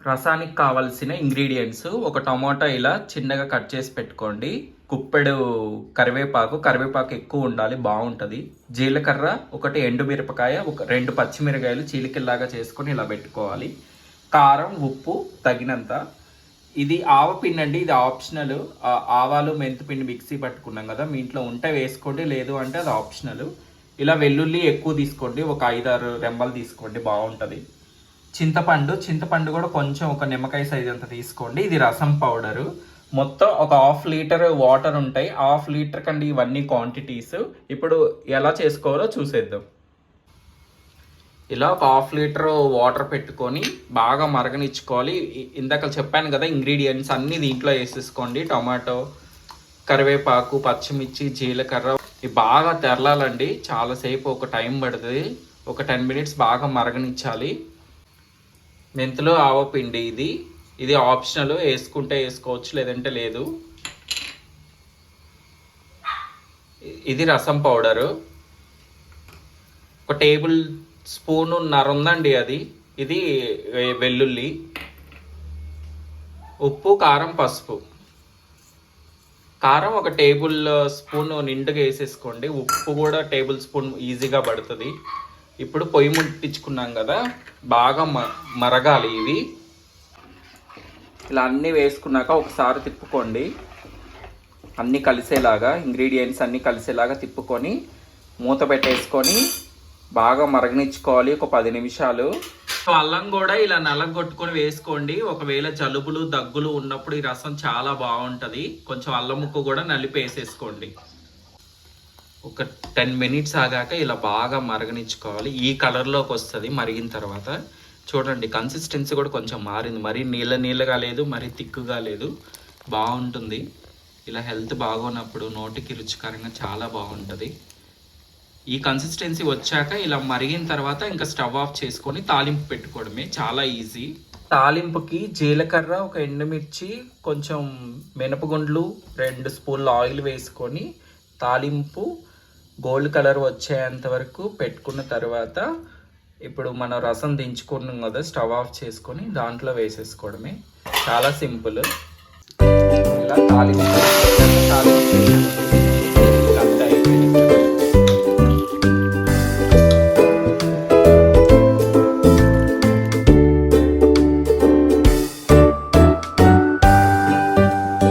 రసానికి కావాల్సిన ఇంగ్రీడియంట్స్: ఒక టమాటా ఇలా చిన్నగా కట్ చేసి పెట్టుకోండి, కుప్పెడు కరివేపాకు ఎక్కువ ఉండాలి, బాగుంటుంది. జీలకర్ర, ఒకటి ఎండుమిరపకాయ, ఒక 2 పచ్చిమిరకాయలు చీలికల్లాగా చేసుకొని ఇలా పెట్టుకోవాలి. కారం, ఉప్పు తగినంత. ఇది ఆవపిండి అండి, ఇది ఆప్షనల్. ఆవాలు మెంతిపిండి మిక్సీ పట్టుకున్నాం కదా, మీ ఇంట్లో ఉంటే వేసుకోండి, లేదు అంటే అది ఆప్షనల్. ఇలా వెల్లుల్లి ఎక్కువ తీసుకోండి, ఒక 5-6 రెమ్మలు తీసుకోండి, బాగుంటుంది. చింతపండు కూడా కొంచెం, ఒక నిమ్మకాయ సైజ్ అంత తీసుకోండి. ఇది రసం పౌడరు. మొత్తం ఒక 1/2 లీటర్ వాటర్ ఉంటాయి. 1/2 లీటర్ కండి ఇవన్నీ క్వాంటిటీస్. ఇప్పుడు ఎలా చేసుకోవాలో చూసేద్దాం. ఇలా ఒక 1/2 లీటర్ వాటర్ పెట్టుకొని బాగా మరగనిచ్చుకోవాలి. ఇందాక చెప్పాను కదా, ఇంగ్రీడియంట్స్ అన్నీ దీంట్లో వేసేసుకోండి. టొమాటో, కరివేపాకు, పచ్చిమిర్చి, జీలకర్ర ఇవి బాగా తెరలాలండి. చాలాసేపు, ఒక టైం పడుతుంది. ఒక 10 మినిట్స్ బాగా మరగనిచ్చాలి. మెంతులు, ఆవపిండి, ఇది ఆప్షనల్, వేసుకుంటే వేసుకోవచ్చు, లేదంటే లేదు. ఇది రసం పౌడరు. ఒక టేబుల్ స్పూన్ ఉందండి ఇది వెల్లుల్లి. ఉప్పు, కారం, పసుపు. కారం ఒక టేబుల్ స్పూన్ నిండుగా వేసేసుకోండి. ఉప్పు కూడా టేబుల్ స్పూన్ ఈజీగా పడుతుంది. ఇప్పుడు పొయ్యి ముట్టించుకున్నాం కదా, బాగా మరగాలి ఇవి. ఇలా అన్నీ వేసుకున్నాక ఒకసారి తిప్పుకోండి, అన్నీ కలిసేలాగా, ఇంగ్రీడియంట్స్ అన్నీ కలిసేలాగా తిప్పుకొని మూత పెట్టేసుకొని బాగా మరగనిచ్చుకోవాలి ఒక 10 నిమిషాలు. అల్లం కూడా ఇలా నలగొట్టుకొని వేసుకోండి. ఒకవేళ జలుబులు, దగ్గులు ఉన్నప్పుడు ఈ రసం చాలా బాగుంటుంది. కొంచెం అల్లం ముక్క కూడా నలిపి వేసేసుకోండి. ఒక 10 మినిట్స్ ఆగాక ఇలా బాగా మరగనిచ్చుకోవాలి. ఈ కలర్లోకి వస్తుంది మరిగిన తర్వాత. చూడండి, కన్సిస్టెన్సీ కూడా కొంచెం మారింది. మరీ నీళ్ళగా లేదు, మరీ తిక్కుగా లేదు, బాగుంటుంది. ఇలా హెల్త్ బాగున్నప్పుడు నోటికి రుచికరంగా చాలా బాగుంటుంది. ఈ కన్సిస్టెన్సీ వచ్చాక ఇలా మరిగిన తర్వాత ఇంకా స్టవ్ ఆఫ్ చేసుకొని తాలింపు పెట్టుకోవడమే, చాలా ఈజీ. తాలింపుకి జీలకర్ర, ఒక ఎండుమిర్చి, కొంచెం మినపగుండ్లు, 2 స్పూన్ల ఆయిల్ వేసుకొని తాలింపు గోల్డ్ కలర్ వచ్చేంత వరకు పెట్టుకున్న తర్వాత ఇప్పుడు మనం రసం దించుకున్నాం కదా, స్టవ్ ఆఫ్ చేసుకొని దాంట్లో వేసేసుకోవడమే, చాలా సింపుల్. ఇలా తాలింపు